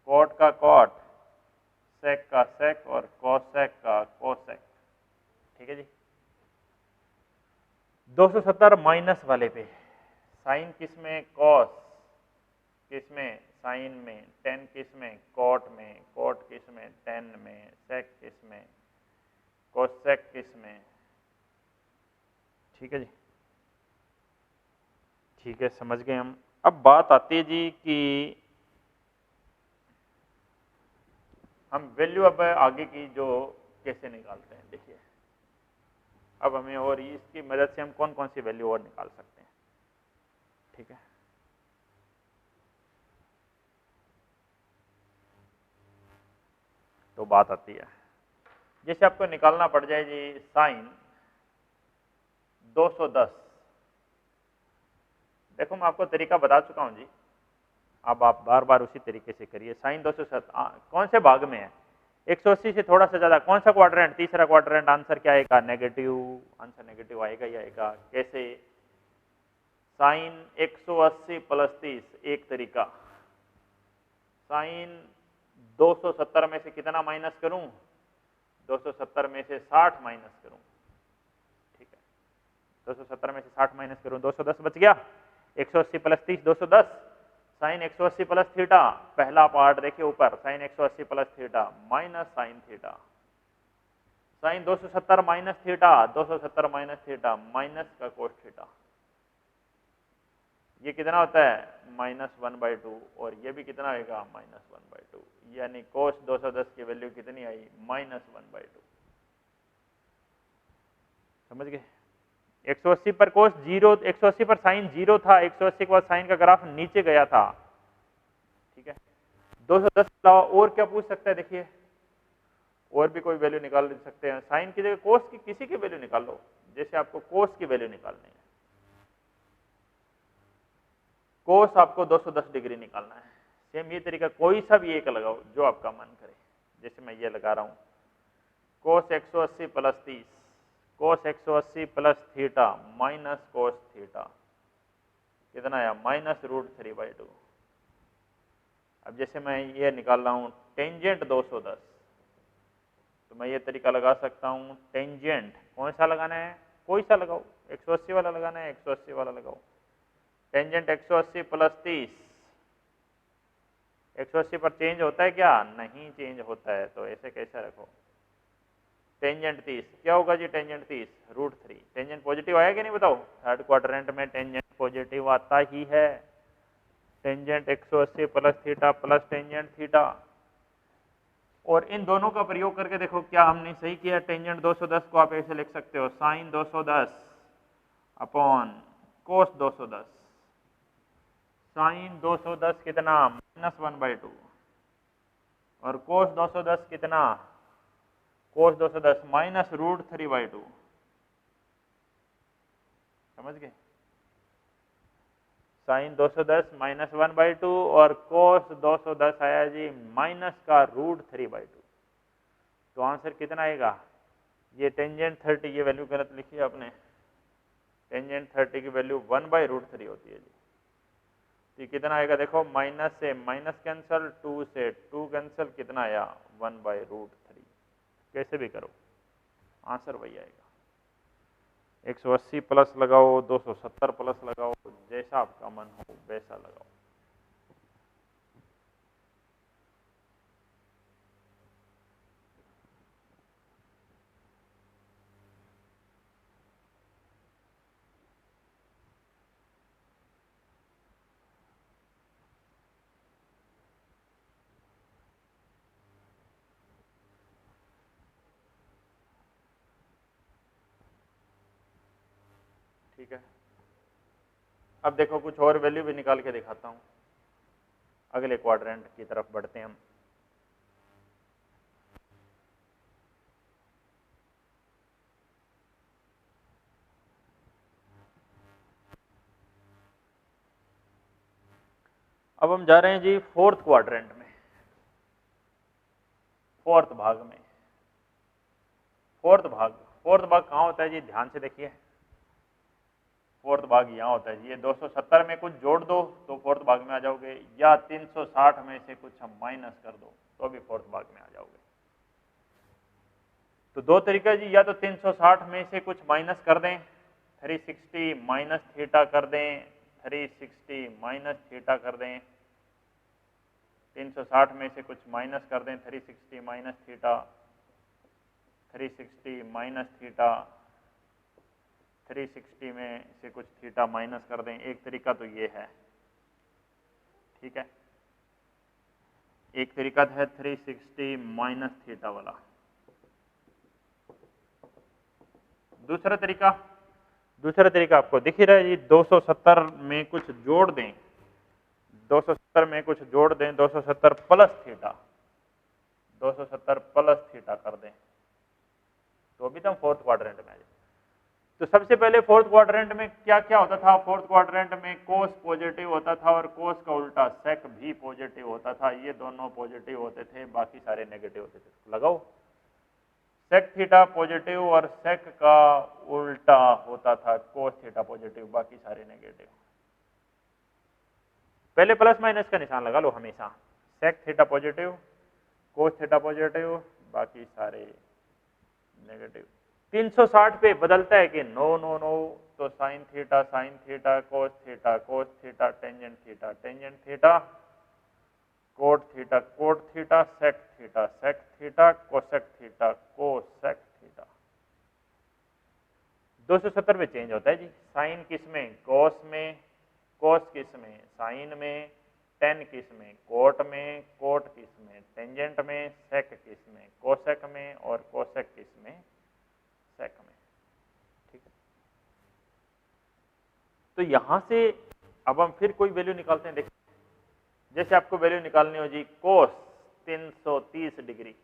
[SPEAKER 1] कॉट का कॉट, सेक का सेक और कोसेक का कोसेक। ठीक है जी। 270 माइनस वाले पे साइन किस में, कॉस किस में, साइन में, टेन किस में, कॉट में, कॉट किस में, टेन में, सेक किस में, कोसेक किस में। ठीक है जी, ठीक है, समझ गए हम। अब बात आती है जी कि हम वैल्यू अब आगे की जो कैसे निकालते हैं। देखिए अब हमें और इसकी मदद से हम कौन कौन सी वैल्यू और निकाल सकते हैं। ठीक है, तो बात आती है जैसे आपको निकालना पड़ जाए जी साइन 210। देखो मैं आपको तरीका बता चुका हूं जी, अब आप बार बार उसी तरीके से करिए। साइन 270 कौन से भाग में है? 180 से थोड़ा सा ज्यादा, कौन सा क्वाड्रेंट? तीसरा क्वाड्रेंट। आंसर क्या आएगा? नेगेटिव। आंसर नेगेटिव आएगा ही आएगा। कैसे? साइन 180 प्लस 30 एक तरीका, साइन 270 में से कितना माइनस करूं? 270 में से 60 माइनस करूं। ठीक है, 270 में से 60 माइनस करूं, 210 बच गया। 180 प्लस 30 210। साइन 180 प्लस थीटा, पहला पार्ट देखिए ऊपर, sine 180 plus theta minus sine theta. Sine 270 minus theta, 270 minus theta minus का कोस थीटा। ये कितना होता है? -1/2। और ये भी कितना आएगा? -1/2। यानी कोस 210 की वैल्यू कितनी आई? -1/2। समझ गए? 180 पर कोस 0, 180 पर साइन 0 था, 180 के बाद साइन का ग्राफ नीचे गया था। ठीक है, 210 के अलावा और क्या पूछ सकता है? देखिए और भी कोई वैल्यू निकाल सकते हैं। साइन की जगह कोस की किसी की वैल्यू निकाल लो, जैसे आपको कोस की वैल्यू निकालनी है। कोस आपको 210 डिग्री निकालना है। सेम ये तरीका कोई सा भी एक लगाओ जो आपका मन करे। जैसे मैं ये लगा रहा हूँ कोस 180 प्लस 30, कोस 180 plus theta minus cos theta कितना आया -√3/2। अब जैसे मैं ये निकाल रहा हूँ टेंजेंट 210, तो मैं ये तरीका लगा सकता हूँ। टेंजेंट कौन सा लगाना है, कोई सा लगाओ, 180 वाला लगाना है 180 वाला लगाओ। टेंजेंट 180 प्लस 30, 180 पर चेंज होता है क्या, नहीं चेंज होता है, तो ऐसे कैसे रखो। टेंजेंट 30 क्या होगा जी, टेंजेंट 30 √3। टेंजेंट पॉजिटिव आया कि नहीं बताओ, थर्ड क्वाड्रेंट में टेंजेंट पॉजिटिव आता ही है। Tangent 180 plus theta plus tangent theta, और इन दोनों का प्रयोग करके देखो क्या हमने सही किया। टेंजेंट 210 को आप ऐसे लिख सकते हो साइन 210 अपॉन कोस 210। साइन 210 कितना -1/2 और कोस 210 कितना, कोस 210 -√3/2। समझ गए, साइन 210 -1/2 और कोस 210 आया जी -√3/2। तो आंसर कितना आएगा, ये टेंजेंट 30, ये वैल्यू गलत लिखी है आपने, टेंजेंट 30 की वैल्यू 1/√3 होती है जी। तो कितना आएगा देखो, माइनस से माइनस कैंसल, 2 से 2 कैंसल, कितना आया 1/√3। कैसे भी करो आंसर वही आएगा। 180 प्लस लगाओ, 270 प्लस लगाओ, जैसा आपका मन हो वैसा लगाओ। ठीक है, अब देखो कुछ और वैल्यू भी निकाल के दिखाता हूं। अगले क्वाड्रेंट की तरफ बढ़ते हैं हम। अब हम जा रहे हैं जी फोर्थ क्वाड्रेंट में, फोर्थ भाग में। फोर्थ भाग कहाँ होता है जी, ध्यान से देखिए। फोर्थ भाग यहाँ होता है जी, ये 270 में कुछ जोड़ दो तो फोर्थ भाग में आ जाओगे, या 360 में से कुछ हम माइनस कर दो तो भी फोर्थ भाग में आ जाओगे। तो दो तरीका जी, या तो 360 में से कुछ माइनस कर दें, 360 माइनस थीटा कर दें, 360 माइनस थीटा कर दें। 360 में से कुछ माइनस कर दें, 360 माइनस थीटा, 360 माइनस थीटा, 360 में से कुछ थीटा माइनस कर दें। एक तरीका तो ये है, ठीक है, एक तरीका है 360 माइनस थीटा वाला। दूसरा तरीका आपको दिख ही रहा है जी, 270 में कुछ जोड़ दें, 270 में कुछ जोड़ दें, 270 प्लस थीटा, 270 प्लस थीटा कर दें, तो अभी तो हम फोर्थ क्वाड्रेंट में आ जाए। तो सबसे पहले फोर्थ क्वाड्रेंट में क्या क्या होता था, फोर्थ क्वाड्रेंट में कोस पॉजिटिव होता था और कोस का उल्टा सेक भी पॉजिटिव होता था। ये दोनों पॉजिटिव होते थे, बाकी सारे नेगेटिव होते थे। लगाओ, सेक थीटा पॉजिटिव और सेक का उल्टा होता था कोस थीटा पॉजिटिव, बाकी सारे नेगेटिव। पहले प्लस माइनस का निशान लगा लो हमेशा, sec theta positive, cos theta positive, बाकी सारे नेगेटिव। 360 पे बदलता है कि नो नो नो, तो sine theta, cos theta, tangent theta, cot theta, sec theta, cosec theta, cosec theta. 270 में चेंज होता है जी, साइन किस में, कोस में, कोस किस में, साइन में, टेन किस में, कोट में, कोट किस में, टेंजेंट में, सेक किस में, कोसेक में, और कोसेक किस में, सेक में। ठीक है, तो यहां से अब हम फिर कोई वैल्यू निकालते हैं। देखिए, जैसे आपको वैल्यू निकालनी हो जी, कोस 330 डिग्री,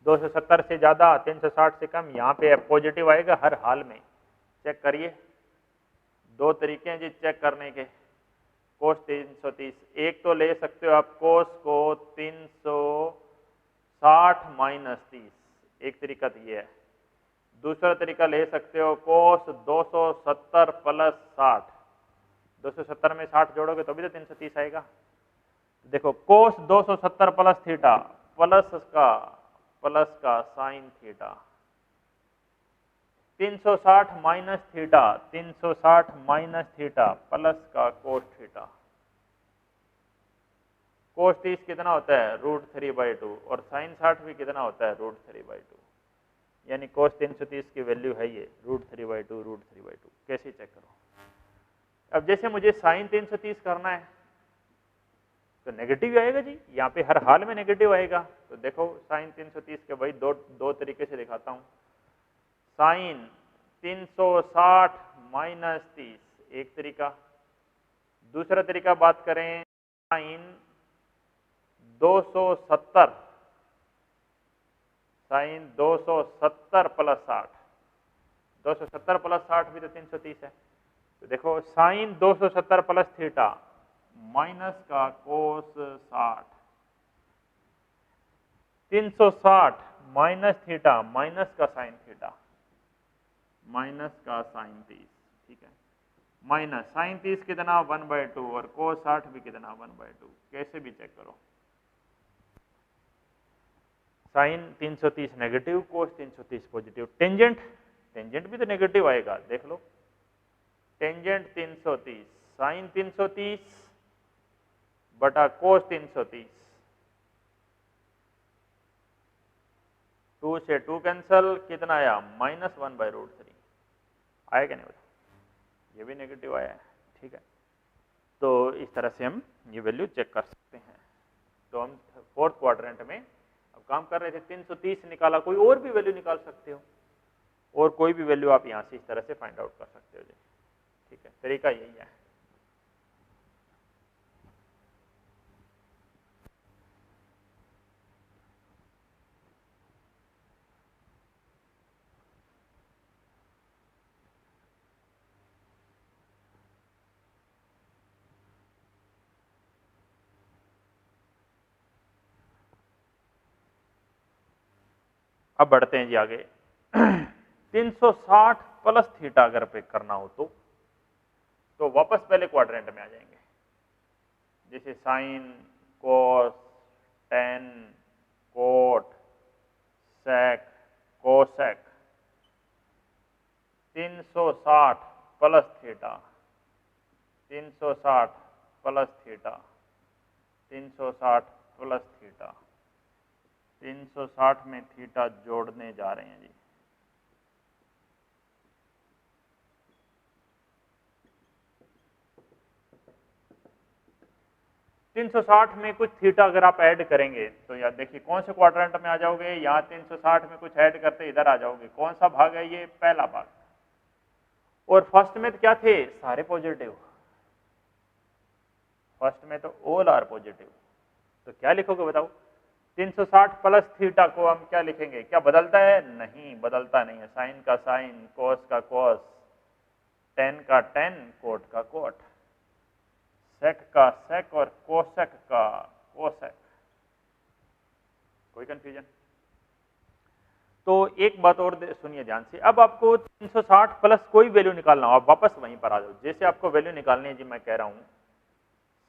[SPEAKER 1] 270 से ज्यादा, 360 से कम, यहाँ पे पॉजिटिव आएगा हर हाल में। चेक करिए, दो तरीके हैं जी चेक करने के। कोस 330, एक तो ले सकते हो आप कोस को 360 माइनस 30, एक तरीका तो ये है। दूसरा तरीका ले सकते हो कोस 270 प्लस 60, 270 में 60 जोड़ोगे तो भी तो 330 आएगा। देखो कोस 270 प्लस थीटा प्लस का sine theta, 360 minus theta, 360 minus theta plus का कोस थीटा। कोस 30 कितना होता है √3/2 और साइन 60 भी कितना होता है √3/2, यानी कोस 330 की वैल्यू है ये √3/2। कैसे चेक करो? अब जैसे मुझे साइन 330 करना है तो नेगेटिव आएगा जी, यहाँ पे हर हाल में नेगेटिव आएगा। तो देखो साइन 330 के भाई दो तरीके से दिखाता हूँ। साइन 360 माइनस 30 एक तरीका, दूसरा तरीका बात करें साइन 270 प्लस 60, 270 प्लस 60 भी तो 330 है। तो देखो साइन 270 प्लस थीटा माइनस का कोस 60, 360 माइनस थीटा माइनस का साइन थीटा माइनस का साइन 30, ठीक है। माइनस साइन 30 कितना 1/2 और कोस 60 भी कितना 1/2। कैसे भी चेक करो, साइन 330 नेगेटिव, कोस 330 पॉजिटिव। टेंजेंट भी तो नेगेटिव आएगा, देख लो। टेंजेंट 330 साइन 330 बटा कोस 330, 2 से 2 कैंसल, कितना आया -1/√3 आया क्या नहीं बताओ? ये भी नेगेटिव आया है, ठीक है। तो इस तरह से हम ये वैल्यू चेक कर सकते हैं। तो हम फोर्थ क्वाड्रेंट में अब काम कर रहे थे, 330 निकाला, कोई और भी वैल्यू निकाल सकते हो, और कोई भी वैल्यू आप यहाँ से इस तरह से फाइंड आउट कर सकते हो जी, ठीक है। तरीका यही है। अब बढ़ते हैं जी आगे। 360 प्लस थीटा अगर पे करना हो तो वापस पहले क्वाड्रेंट में आ जाएंगे। जैसे sine, cos, tan, cot, sec, cosec, 360 plus theta, 360 plus theta, 360 plus theta, 360 में थीटा जोड़ने जा रहे हैं जी। तीन 360 में कुछ थीटा अगर आप ऐड करेंगे तो यार देखिए कौन से क्वाड्रेंट में आ जाओगे, यहाँ 360 में कुछ ऐड करते इधर आ जाओगे। कौन सा भाग है ये? पहला भाग। और फर्स्ट में तो क्या थे? सारे पॉजिटिव। फर्स्ट में तो ऑल आर पॉजिटिव। तो क्या लिखोगे बताओ? 360 प्लस थीटा को हम क्या लिखेंगे? क्या बदलता है? नहीं बदलता नहीं है। साइन का साइन, कोस का कोस, टेन का टेन, कोट का कोट, सेक का सेक और कोसेक का कोसेक। कोई कंफ्यूजन? तो एक बात और सुनिए ध्यान से। अब आपको 360 प्लस कोई वैल्यू निकालना हो, आप वापस वहीं पर आ जाओ। जैसे आपको वैल्यू निकालनी है जी, मैं कह रहा हूं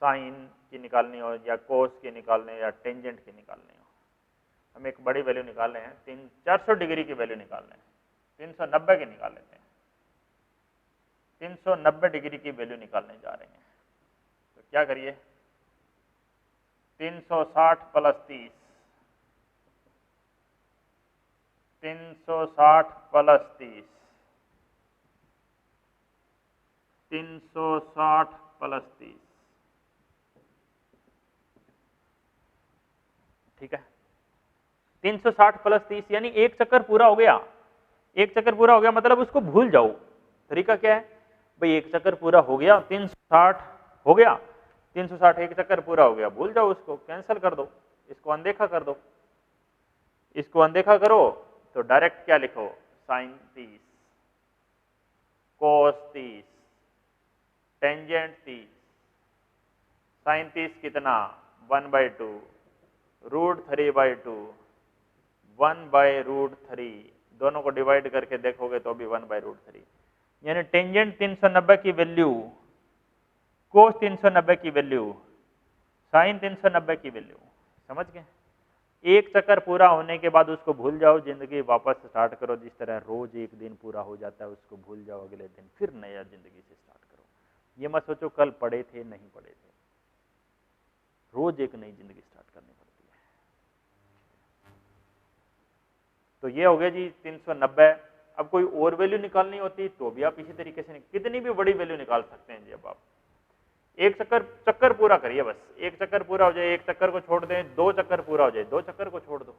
[SPEAKER 1] साइन की निकालनी हो या कोस की निकालनी हो या टेंजेंट की निकालनी हो, हम एक बड़ी वैल्यू निकाल रहे हैं, 400 डिग्री की वैल्यू निकाल रहे हैं, 390 की निकाल लेते हैं। 390 डिग्री की वैल्यू निकालने जा रहे हैं। तो क्या करिए? 360 प्लस 30, 360 प्लस 30, 360 प्लस 30, ठीक है। 360 प्लस 30 यानी एक चक्कर पूरा हो गया। एक चक्कर पूरा हो गया मतलब उसको भूल जाओ। तरीका क्या है भाई? एक चक्कर पूरा हो गया, 360 हो गया, 360 एक चक्कर पूरा हो गया, भूल जाओ उसको, कैंसिल कर दो, इसको अनदेखा कर दो। इसको अनदेखा करो तो डायरेक्ट क्या लिखो? साइन 30, कोस 30, टेंजेंट 30, साइन 30 कितना 1/2, √3/2, 1/√3, दोनों को डिवाइड करके देखोगे तो भी 1/√3, यानी टेंजेंट 390 की वैल्यू, कोस 390 की वैल्यू, साइन 390 की वैल्यू। समझ गए? एक चक्कर पूरा होने के बाद उसको भूल जाओ, जिंदगी वापस स्टार्ट करो। जिस तरह रोज एक दिन पूरा हो जाता है उसको भूल जाओ, अगले दिन फिर नया जिंदगी से स्टार्ट करो। ये मत सोचो कल पढ़े थे नहीं पढ़े थे, रोज एक नई जिंदगी स्टार्ट करनी पड़ती है। तो ये हो गया जी 390। अब कोई और वैल्यू निकालनी होती तो भी आप इसी तरीके से कितनी भी बड़ी वैल्यू निकाल सकते हैं जी। अब आप एक चक्कर पूरा करिए, बस एक चक्कर पूरा हो जाए, एक चक्कर को छोड़ दें, 2 चक्कर पूरा हो जाए, 2 चक्कर को छोड़ दो।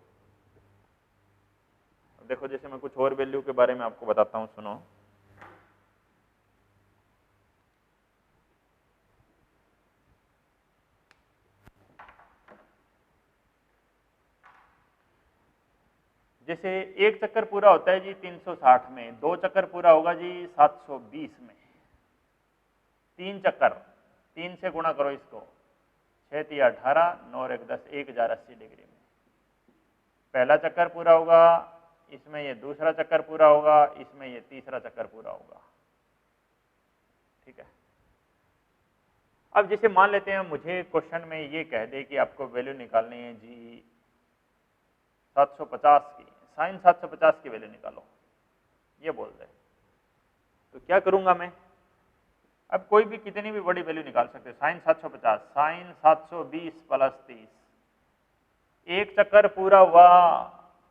[SPEAKER 1] देखो जैसे मैं कुछ और वैल्यू के बारे में आपको बताता हूं, सुनो। जैसे एक चक्कर पूरा होता है जी 360 में, 2 चक्कर पूरा होगा जी 720 में, 3 चक्कर, 3 से गुणा करो इसको, 6 × 18, 9 × 10, 1080 डिग्री में पहला चक्कर पूरा होगा, इसमें ये दूसरा चक्कर पूरा होगा, इसमें ये तीसरा चक्कर पूरा होगा। ठीक है। अब जैसे मान लेते हैं मुझे क्वेश्चन में ये कह दे कि आपको वैल्यू निकालनी है जी 750 की, साइन 750 की वैल्यू निकालो, ये बोल दे, तो क्या करूंगा मैं? अब कोई भी कितनी भी बड़ी वैल्यू निकाल सकते हो। साइन 750, साइन 720 + 30, एक चक्कर पूरा हुआ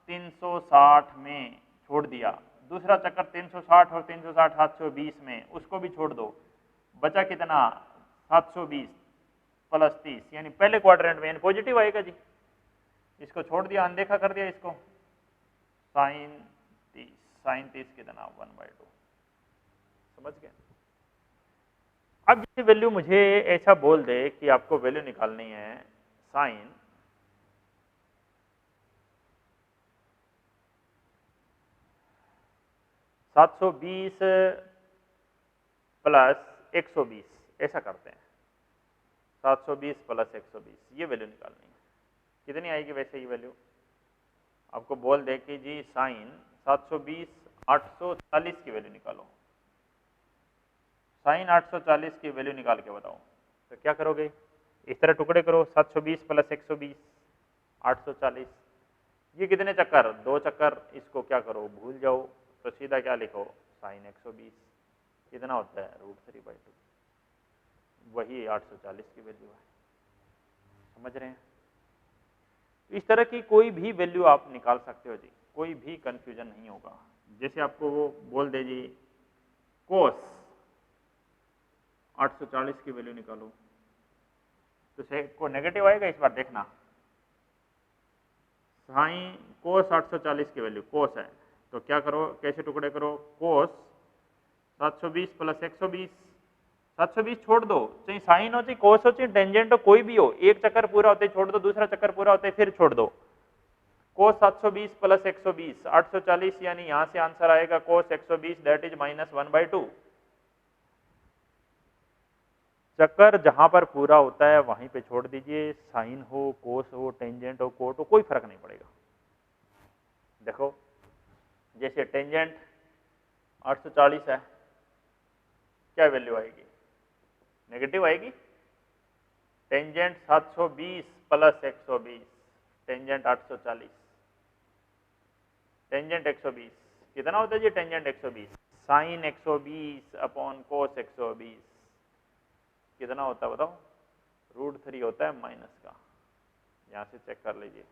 [SPEAKER 1] 360 में, छोड़ दिया, दूसरा चक्कर 360 और 360 720 में, उसको भी छोड़ दो, बचा कितना 720 + 30, यानी पहले क्वाड्रेंट में, यानी पॉजिटिव आएगा जी। इसको छोड़ दिया, अनदेखा कर दिया इसको, साइन 30 कितना 1/2। समझ गए? अब ये वैल्यू मुझे ऐसा बोल दे कि आपको वैल्यू निकालनी है साइन 720 + 120, ऐसा करते हैं, 720 + 120, ये वैल्यू निकालनी है। कितनी आएगी वैसे ये वैल्यू? आपको बोल दे कि जी साइन 720 840 की वैल्यू निकालो, साइन 840 की वैल्यू निकाल के बताओ, तो क्या करोगे? इस तरह टुकड़े करो, 720 + 120 840, ये कितने चक्कर? 2 चक्कर, इसको क्या करो भूल जाओ, तो सीधा क्या लिखो साइन 120 कितना होता है √3/2, वही 840 की वैल्यू है। समझ रहे हैं? इस तरह की कोई भी वैल्यू आप निकाल सकते हो जी, कोई भी कंफ्यूजन नहीं होगा। जैसे आपको वो बोल दे जी कोस 840 की वैल्यू निकालो, तो को नेगेटिव आएगा इस बार देखना, साइन कोस 840 की वैल्यू कोस है, तो क्या करो, कैसे टुकड़े करो, कोस 720 + 120, 720 छोड़ दो, चाहे साइन हो चाहे कोस हो चाहे टेंजेंट हो, कोई भी हो, एक चक्कर पूरा होते छोड़ दो, दूसरा चक्कर पूरा होते फिर छोड़ दो। कोस 720 + 120 840, यानी यहां से आंसर आएगा कोस 120 दैट इज -1/2। चक्कर जहां पर पूरा होता है वहीं पे छोड़ दीजिए, साइन हो कोस हो टेंजेंट हो कोट हो, कोई फर्क नहीं पड़ेगा। देखो जैसे टेंजेंट 840 है, क्या वैल्यू आएगी? नेगेटिव आएगी। टेंजेंट 720 + 120, टेंजेंट 840, टेंजेंट 120 कितना होता है जी? टेंजेंट 120, साइन 120 अपॉन कोस 120 कितना होता है बताओ? √3 होता है माइनस का, यहां से चेक कर लीजिए।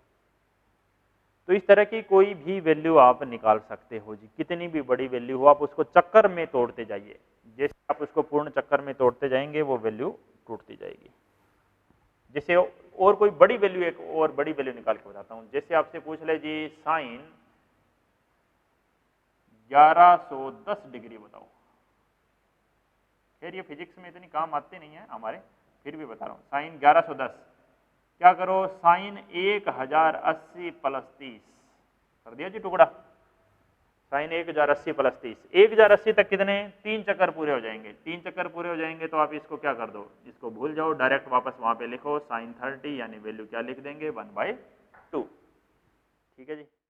[SPEAKER 1] तो इस तरह की कोई भी वैल्यू आप निकाल सकते हो जी, कितनी भी बड़ी वैल्यू हो, आप उसको चक्कर में तोड़ते जाइए, जैसे आप उसको पूर्ण चक्कर में तोड़ते जाएंगे वो वैल्यू टूटती जाएगी। जैसे और कोई बड़ी वैल्यू, एक और बड़ी वैल्यू निकाल के बताता हूं, जैसे आपसे पूछ ले जी साइन 1110 डिग्री बताओ। खैर ये फिजिक्स में इतनी काम आती नहीं है हमारे, फिर भी बता रहा हूं, साइन 1110, क्या करो, साइन 1080 + 30 कर दिया जी टुकड़ा, साइन 1080 प्लस 30, 1080 तक कितने 3 चक्कर पूरे हो जाएंगे, 3 चक्कर पूरे हो जाएंगे तो आप इसको क्या कर दो, इसको भूल जाओ, डायरेक्ट वापस वहां पे लिखो साइन 30 यानी वैल्यू क्या लिख देंगे 1/2। ठीक है जी।